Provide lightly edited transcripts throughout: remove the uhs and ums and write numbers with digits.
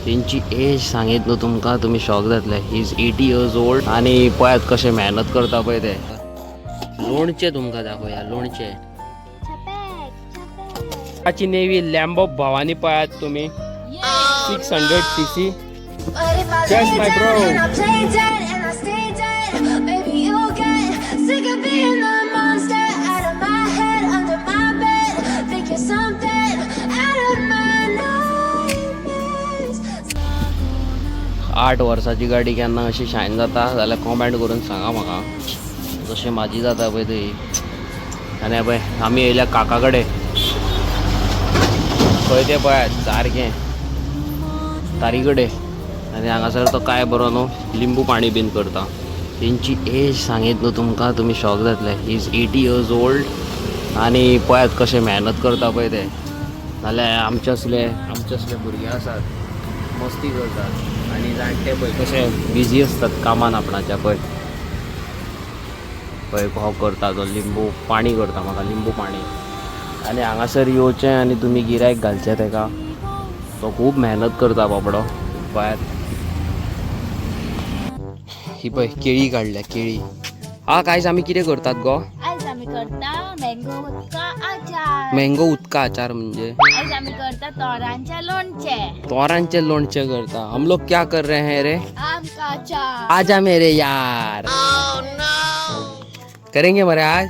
त्यांची एज सांगितलं तुमका तुम्ही शॉक जातले. ही इज 80 years old आणि पळयात कसे मेहनत करता पळय ते. लोणचे तुमका दाखवया लोणचे. आची नेवी लॅम्बो भवानी पळयात तुम्ही 600cc. Just my bro. आठ वर्षाची गाडी केन्ना अशी शायन जाता जाल्यार कॉमेंट करून सांगा म्हाका. जशें म्हाजी जाता पळय ती. आनी पळय आमी येयल्या काका कडेन. खंय तें पळयात सारकें तारी कडेन. आनी हांगासर तो काय बरो न्हू लिंबू पाणी बीन करता. तेंची एज सांगितलं तुमकां तुमी शॉक जातले. ही इज 80 years old आनी पळयात कशें मेहनत करता पळय ते. नाल्यार आमचे असले भुरगे आसात मस्ती करतात आनी जाणटे पळय कशे बिजी असतात कामान आपणाच्या. पळय पळय हो करता तो लिंबू पाणी करता म्हाका लिंबू पाणी. आनी हांगासर येवचें आनी तुमी गिरायक घालचें तेका. तो खूब मेहनत करता बाबडो. पळयात ही पळय केळी काडल्या केळी. कायज आमी कितें करतात गो? आज आम्ही करता मँगो उदका आचार. मँगो उदका आचार म्हणजे? आज आम्ही करता तोरांचे लोणचे. तोरांचे लोणचे करता. हम लोग क्या कर रहे हैं रे? आम का अचार. आजा मेरे यार. करेंगे मरे आज.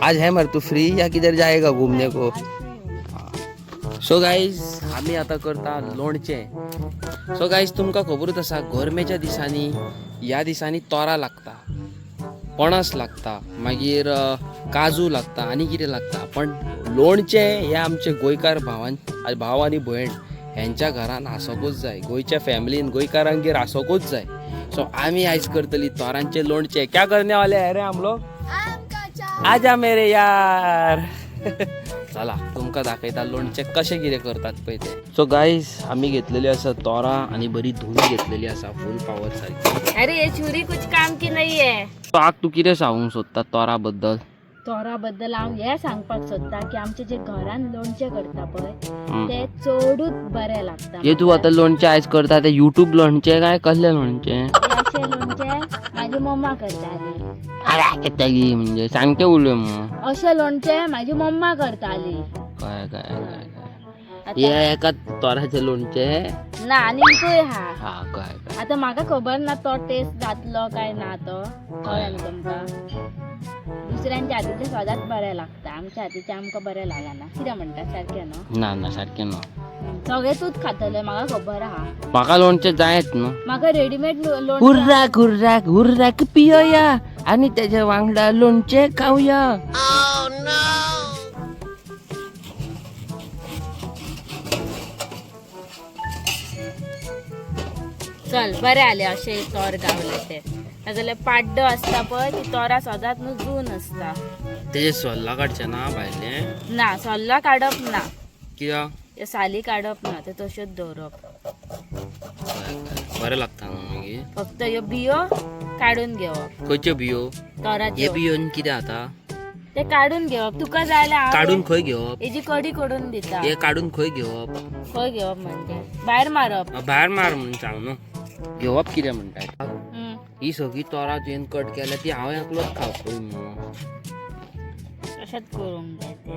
आज है मर तू फ्री या किधर जाएगा घूमने को? सो गाईज आम्ही आता करता लोणचे. सो गाईज तुमका खबरूच आसा गरमेच्या दिसांनी ह्या दिसांनी तोरा लागता, पणस लागता, मागीर काजू लागता आनी कितें लागता. पण लोणचे हे आमचे गोंयकार भाव आनी भयण हेंच्या घरान आसोकूच जाय. गोंयच्या फॅमिलीन गोंयकारांगेर आसोकूच जाय. सो आमी आयज करतली तोरांचे लोणचे. क्या करने वाले है रे हम लोग? आम का अचार. आजा मेरे यार. चला तुमकां दाखयता लोणचे कशें कितें करतात पळय ते. सो गाईज आमी घेतलेली आसा तोरा आनी बरी धुवन घेतलेली आसा फूल पावर सारकी. अरे ये छुरी कुछ काम की नाही आहे. तू कितें सांगूंक सोदता तोरा बद्दल? तोरा बद्दल हांव हे सांगपाक सोदता की आमचे जे घरान लोणचे करता पळय ते चडूच बरे लागता. जे तू आता लोणचे आयज करता ते युट्यूब लोणचे काय कसले लोणचे? असे लोणचे माझी मम्मा करताली. येताली म्हणजे सांगते उलय मग. असे लोणचे माझी मम्मा करताली. काय काय काय काय हे एका तोराचे लोणचे ना आणि तोय हा काय काय. आता म्हाका खबर ना तो टेस्ट जातलो काय ना तो कळ्ळें तुमकां. दुसऱ्यांच्या हातीचे सदांच बरें लागता. आमच्या हातीचे आमकां बरें लागना. कितें म्हणटा सारकें न्हू? ना सारखें ना. सगळे तूच खातले म्हाका खबर आहा. म्हाका लोणचे जायत न्हू. म्हाका रेडीमेड लोणचे. हुर्राक हुर्राक हुर्राक पियोया आणि त्याच्या वांगडा लोणचे खाऊया. चल बरे आले असे तोर गावले ते. नाजाल्यार पाड्डो आसता पळय ती तोरा सदांच न्हू जून आसता. तेजे सोल्ला काडचे ना भायले? ना सोल्ला काडप ना. कित्याक? ते साली काडप ना ते तश्योच दवरप. बरें लागता न्हू मागीर. फक्त ह्यो बियो काडून घेवप. खंयच्यो बियो? तोराच्यो. हे बियोन कितें जाता? ते काडून घेवप. तुका जाय जाल्यार काडून खंय घेवप? हेजी कडी करून दिता. हे काडून खंय घेवप? खंय घेवप म्हणजे भायर मारप. भायर मार म्हणून सांग न्हू. घेवप कितें म्हणटात? हम्म. ही सगळी तोरा तुवें कट केल्या ती हांव एकलोच खावपय न्हू. तशेंच करूंक जाय ते.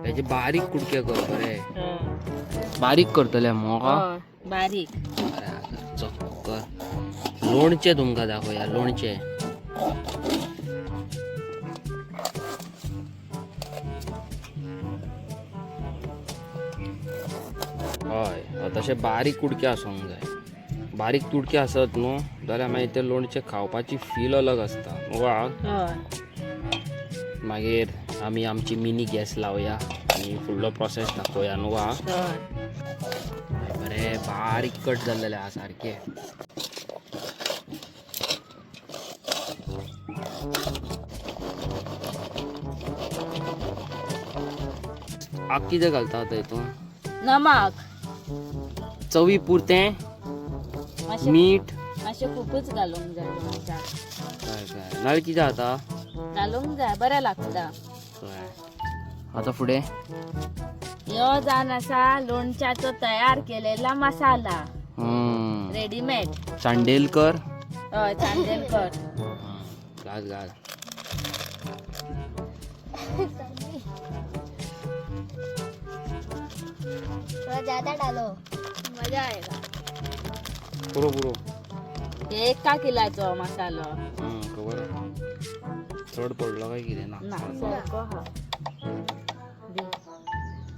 तेजे बारीक कुडके कर बरे. हय. बारीक करतले मोगा. हय, बारीक. चक्कर लोणचे तुमकां दाखोवया लोणचे. हय तशे बारीक कुडके आसूंक जाय. बारीक तुडके आसत न्हू जाल्यार मागीर ते लोणचे खावपाची फील अलग आसता वा. हय. मागीर आमी आमची मिनी गॅस लावया आनी फुडलो प्रोसेस दाखोवया न्हू वा. बरे बारीक कट जाल्लेले आहा सारके. आग कितें घालता आतां हितून? नमक. चवी पुरतें मातशें मीठ. मातशें खूपच घालूंक जाय लोणच्याक. काय काय नाल्यार कितें जाता? घालूंक जाय बरें लागता. काय आतां फुडें यो जाण असा लोणच्याचो तयार केलेला मसाला रेडीमेड चांडेलकर चांदेलकर. घाल घाल. ज्यादा डालो मजा आएगा. पुरो पुरो. हे 1 किलोचो मसालो. खबर चढ पडलो काय कितें ना.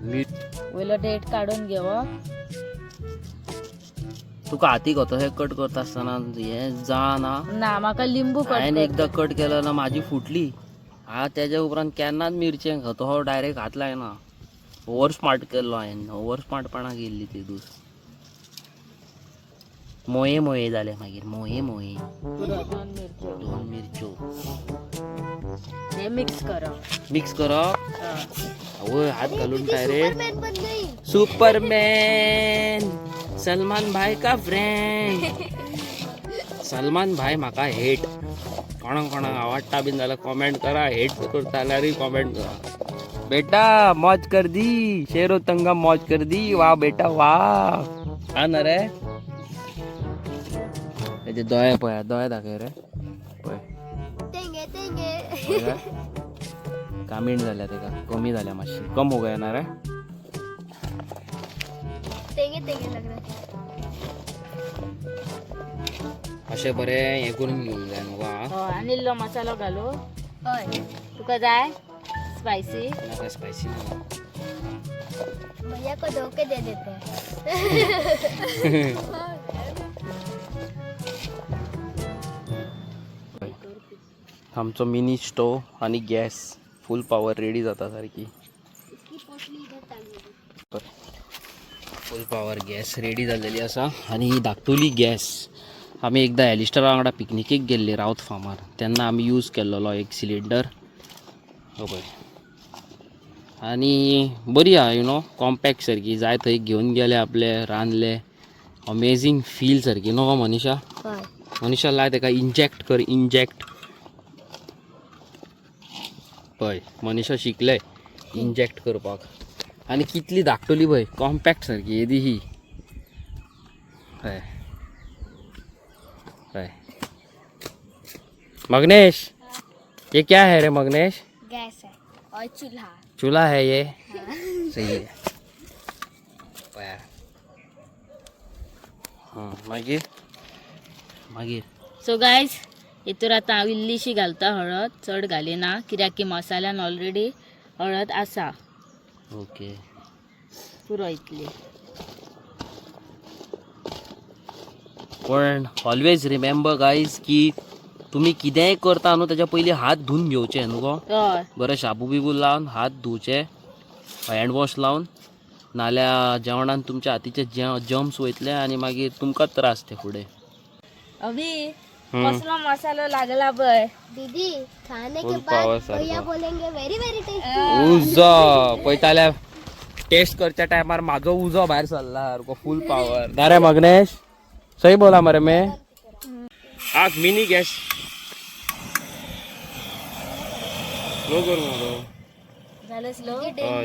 मीठ वयलो डेट काढून घेव. तुका हाती कसो हे कट करता आसतना हे जा ना म्हाका लिंबू हांवें एकदां कट केलो ना माझी फुटली. त्याच्या उपरांत केन्नाच मिरचें खातो हो डायरेक्ट हात लायना. ओवर स्मार्ट केल्लो हांवें. ओवर स्मार्टपणा केल्ली ती दूस. मोये मोये जाले मागीर. मोये मोये. 2 मिरच्यो हे मिक्स करप. मिक्स करप. आवय हात घालून डायरेक्ट सुपरमॅन. सलमान भाई का फ्रेंड. सलमान भाई म्हाका हेट. कोणाक आवडटा बीन जाल्यार कॉमेंट करा. हेट करता जाल्यार कॉमेंट करा. बेटा मौज कर दी. शेरो तंगा मौज कर दी. वाह बेटा वाह. हा ना रे. त्याचे दोळे पळय. दोळे दाखय रे. पळय कामीण जाल्या तेका. कमी जाल्या मातशी. कम हो गया ना रे. अशें बरें हें करून घेवंक जाय न्हू. आणि इल्लो मसालो घालू. तुका जाय स्पायसी. नाका स्पायसी नाका. भैया को धोके दे देते. आमचो मिनी स्टोव आणि गॅस फुल पॉवर रेडी जाता सारखी. फुल पॉवर गॅस रेडी जालेली आसा. आणि ही धाकटुली गॅस आमी एकदा एलिस्टरा वांगडा पिकनिकेक गेल्ले रावत फार्मार. तेन्ना आमी यूज केल्लो 1 सिलिंडर. पळय. आणि बरी आहा यू नो. कॉम्पॅक्ट सारकी. जाय थंय घेवन गेले आपले रांदले. अमेझींग फील सारकी नो मनीषा. मनीषा लाय तेका इंजेक्ट कर. इंजेक्ट. पळय मनीषा शिकले इंजेक्ट करपाक. आणि कितली धाकटुली पळय. कॉम्पॅक्ट सारकी. येदी ही हय हय. मगनेश ये क्या है रे मगनेश. गैस है और चूल्हा. चूल्हा है ये. सही है. मागीर मागीर सो गायज हितूर आतां हांव इल्लीशी घालता हळद. चड घालिना कित्याक की मसाल्यान ऑलरेडी हळद आसा. ओके. पुरो इतली. पण ऑलवेज रिमेंबर गाईज की तुम्ही कितेंय करता न्हू त्याच्या पयलीं हात धुवन घेवचे न्हू गो. बरें शाबू बिबू लावन हात धुवचे. हँडवॉश लावन. नाल्यार जेवणान तुमच्या हातीचे जम्स वयतले आणि मागीर तुमकां त्रास ते फुडें. अभी कसलो मसालो लागला पळय. दीदी खाने फुल के पावर बाद भैया बोलेंगे वेरी वेरी सारको. उजो पळयताल्या टेस्ट करच्या टायमार म्हाजो उजो भायर सरला सारको. फुल पावर. ना रे मगनेश. सही बोला मरे मैं. आज मिनी गॅस लो करू नको. झालं स्लो.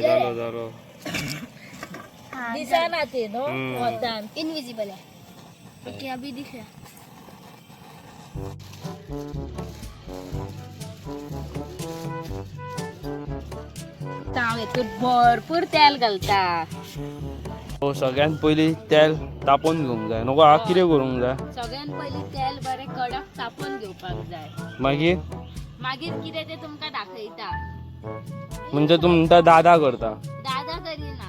जालो जालो. दिसाना ते नो वतान. इनविजिबल है. ओके अभी दिख रहा. हांव हितून भरपूर तेल घालता. सगळ्यात पयलीं तेल तापोवन घेवंक जाय नको. हा कितें करूंक जाय. सगळ्यात पयलीं तेल बरें कडक तापोवन घेवपाक जाय. मागीर मागीर कितें तें तुमकां दाखयता. म्हणजे तू म्हणटा दादा करता. दादा करिना.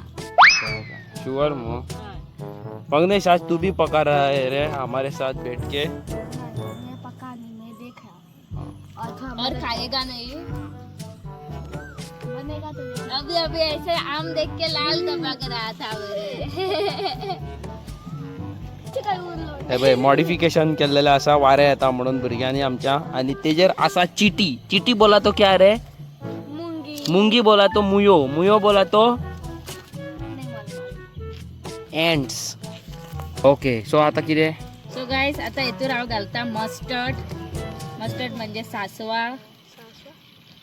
शुअर मो. मगनेश आज तू भी पका रहा है रे हमारे साथ बैठ के. मैं पका नहीं मैं देख रहा. और खाएगा नहीं. बनेगा तो अभी अभी ऐसे आम देख के लाल टपक रहा था हे पळय मॉडिफिकेशन केलेलें आसा. वारें येता म्हणून भुरग्यांनी आमच्या. आणि तेजेर आसा चिटी. चिटी बोला तो क्या रे. मुंगी बोला तो मुयो. मुयो बोला तो एंड्स. ओके सो आता कितें. सो गाइस आता हितूर हांव घालता मस्टर्ड. मस्टर्ड म्हणजे सासवा.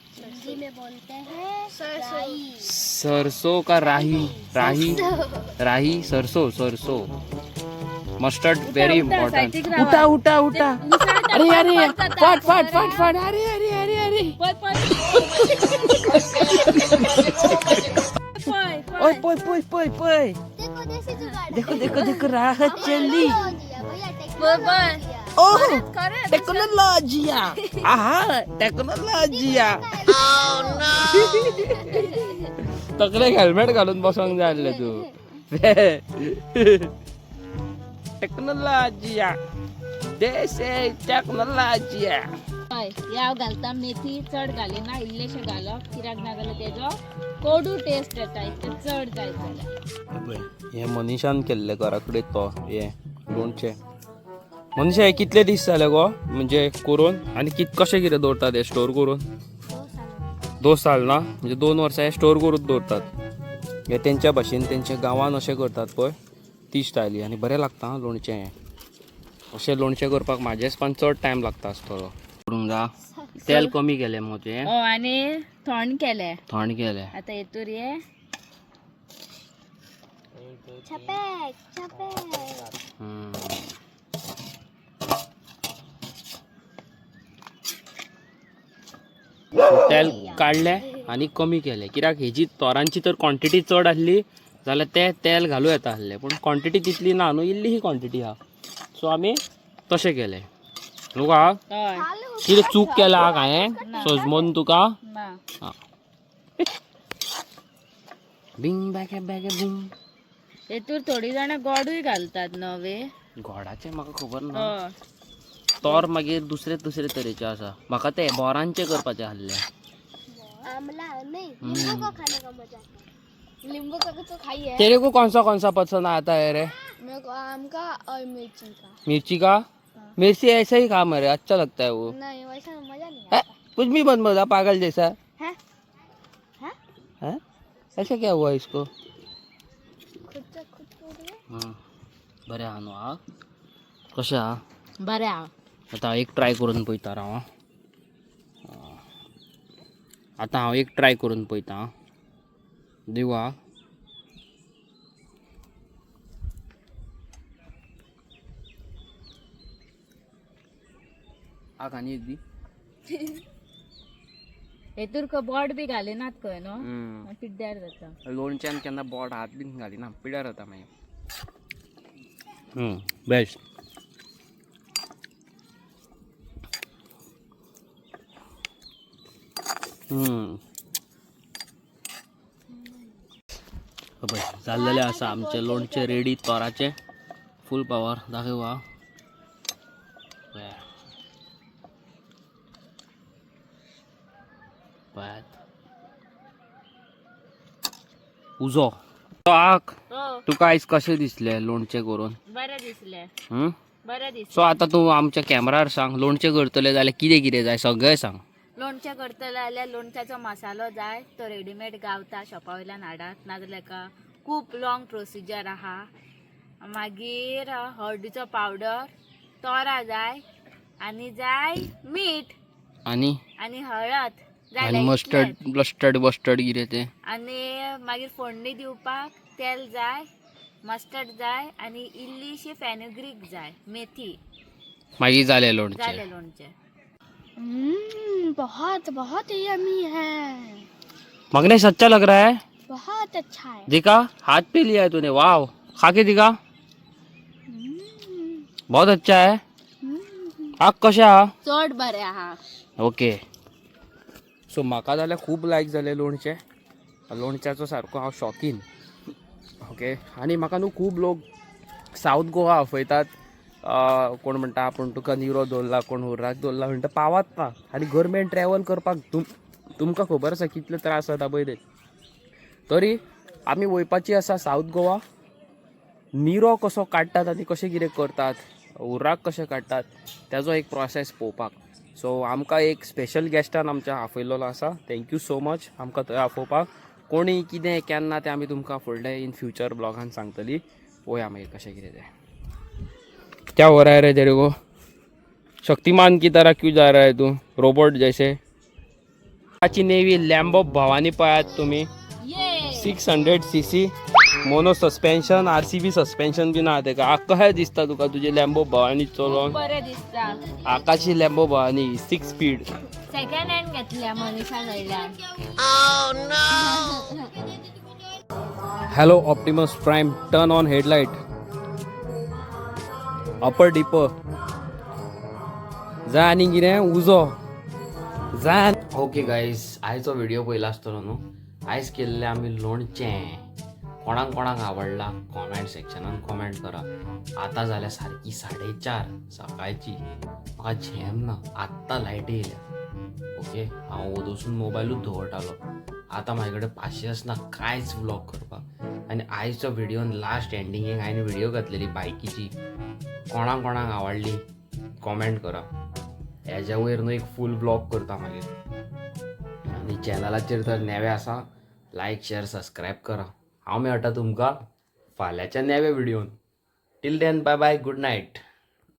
हिंदी में बोलते हैं राई। सरसों का राही राही राही सरसों सरसों मस्टर्ड वेरी इम्पॉर्टंट. उठा उठा उठा. अरे अरे फाट फाट फाट फाट. अरे अरे अरे अरे. ओए पोय पोय पोय पोय. देखो देसी जुगाड़। देखो देखो देखो राहत चली. भैया ओह टेक्नोलॉजिया. आहा टेक्नोलॉजिया. तकले हेल्मेट घालून बसवंक जाय आसले तू. टेक्नोलॉजिया. देश टेक्नोलॉजिया. याव घालता मेथी चड घालिना इल्लेशे घालप कित्याक ना जाल्यार तेजो कोडू टेस्ट येता इतलें चड जाय जाल्यार. हे मनीषान केल्ले घरा कडेन तो हे लोणचें. मनीषा हे कितले दीस जाले गो म्हणजे करून आनी कशें कितें दवरतात हे स्टोर करून. 2 साल ना म्हणजे 2 वर्सां हे स्टोर करून दवरतात. हे तेंच्या भाशेन तेंच्या गांवान अशें करतात पळय ती स्टायली आनी बरें लागता लोणचें हें. अशें लोणचें करपाक म्हाजेच पण चड टायम लागता आसतलो. करूंक जा. तेल कमी केलें मोचें. आनी थंड केलें. थंड केलें. आतां हेतूर हे छपेक छपेक। तेल काढलें आनी कमी केलें कित्याक हेजी तोरांची तर क्वॉन्टिटी चड आसली जाल्यार ते तेल घालूं येता आसलें पूण क्वॉन्टिटी तितली ना न्हू इल्ली ही क्वॉन्टिटी आहा सो आमी तशें केलें. न्हू आहा कितें चूक केला काय सजमोन तुका. ना बिंग बॅगे बॅगे बिंग. हेतूर थोडी जाणां गोडूय घालतात नवे. गोडाचें म्हाका खबर ना. तोर मागीर दुसरे दुसरे तरेचे आसा. म्हाका ते बोरांचे करपाचे आसले. आमला नहीं नींबू को खाने का मजा आता है। नींबू का तो खाइए। तेरे को कौन सा पसंद आता है रे. मेरे को आम का और मिर्ची का। मिर्ची का. मिर्ची ऐसे ही खा मेरे अच्छा लगता है वो. नहीं वैसा मजा नहीं है? आता। कुछ भी बंद बता पागल जैसा. हैं? हैं? है? ऐसा क्या हुआ इसको. खुद से खुद को बरे आहा न्हू हा. कशें आहा. बरें आहा. आतां एक ट्राय करून पळयता राव. आतां हांव एक ट्राय करून पळयता. दिवा. आनी एक दी. हेतूर बोट बी घालिनात खंय न्हू पिड्ड्यार जाता. लोणच्यान केन्ना बोट हात बीन घालिना पिड्यार जाता मागीर. बेस्ट. जाल्लेले आसा आमचे लोणचे रेडी तोराचे फूल पावर दाखव. उजो आक तुका आयज कशें दिसलें लोणचें करून. बरें दिसलें. बरें दिसलें. सो आतां तूं आमच्या कॅमेरार सांग लोणचें करतले जाल्यार कितें कितें जाय सगळें सांग. लोणचें करतले जाल्यार लोणच्याचो मसालो जाय तो रेडीमेड गावता शॉपा वयल्यान हाडात नाजाल्यार का खूब लॉंग प्रोसिजर आहा. मागीर हळदीचो पावडर तोरा जाय आनी जाय मीठ आनी आनी हळद आनी मस्टर्ड कितें तें. आनी मागीर फोडणी दिवपाक तेल जाय मस्टर्ड जाय आनी इल्लीशी फेनुग्रीक जाय मेथी. मागीर जालें लोणचें. जालें लोणचें. बहुत बहुत यमी है। मगने सच्चा लग रहा है. बहुत अच्छा है। दिखा हाथ पे लिया है तूने. वाव खा के दिखा. बहुत अच्छा है. आग कशें आहा. चड बरें आहा. ओके. सो म्हाका जाल्यार खूब लायक जालें लोणचें. लोणच्याचो सारको हांव शॉकीन. ओके. आनी म्हाका न्हू खूब लोक सावथ गोवा afयतात. कोण म्हणटा आपूण तुका निरो दवरला कोण हुर्राक दवरला म्हणटा पावत ना. आनी गव्हर्मेंट ट्रॅव्हल करपाक तुमकां खबर आसा कितले त्रास जाता पळय ते. तरी आमी वयपाची आसा सावथ गोवा. निरो कसो काडटात आनी कशें कितें करतात हुर्राक कशें काडटात ताजो एक प्रोसेस पळोवपाक. सो आमकां एक स्पेशल गेस्टान आमच्या आफयलेलो आसा. थँक्यू सो मच आमकां थंय आफोवपाक. कोणी कितें केन्ना तें आमी तुमकां फुडले इन फ्युचर ब्लॉगान सांगतली. पळोवया मागीर कशें कितें तें. क्या हो रहा है रे तेरे को. शक्तिमान की तरह क्यों जा रहा है तू रोबोट जैसे. आची नेवी लॅम्बो भवानी पळयात तुम्ही ये 600cc mono suspension RCB suspension बी ना तेका कशें दिसता तुका तुझे लॅम्बो भवानी चलोवन बरें दिसता. आकाशी Lambo Bhavani 6 speed second hand घेतल्या मनीषा कडल्यान. Hello Optimus Prime turn on headlight upper dipper जा आनी कितें उजो जा. ओके गायज आयचो व्हिडिओ पयला आसतलो न्हू. आयज केल्लें आमी लोणचें. कोणाक कोणाक आवडला कॉमेंट सेक्शनान कॉमेंट करा. आतां जाल्या सारकी 4:30 सकाळची. म्हाका झेम ना आत्तां लायटी येयल्या. ओके हांव वचून मोबायलूच दवरतालो. आतां म्हाजे कडेन पाशियस ना कांयच व्लॉग करपाक. आनी आयच्या व्हिडिओन लास्ट एंडिंगेक हांवें व्हिडिओ घातलेली बायकीची. कोणाक कोणाक आवडली कॉमेंट करा. हेज्या वयर न्हू एक फूल ब्लॉग करता मागीर. आनी चॅनलाचेर तर नेवे आसा लायक शेअर सबस्क्रायब करा. हांव मेळटा तुमकां फाल्यांच्या नेव्या व्हिडिओन. Till then bye bye good night.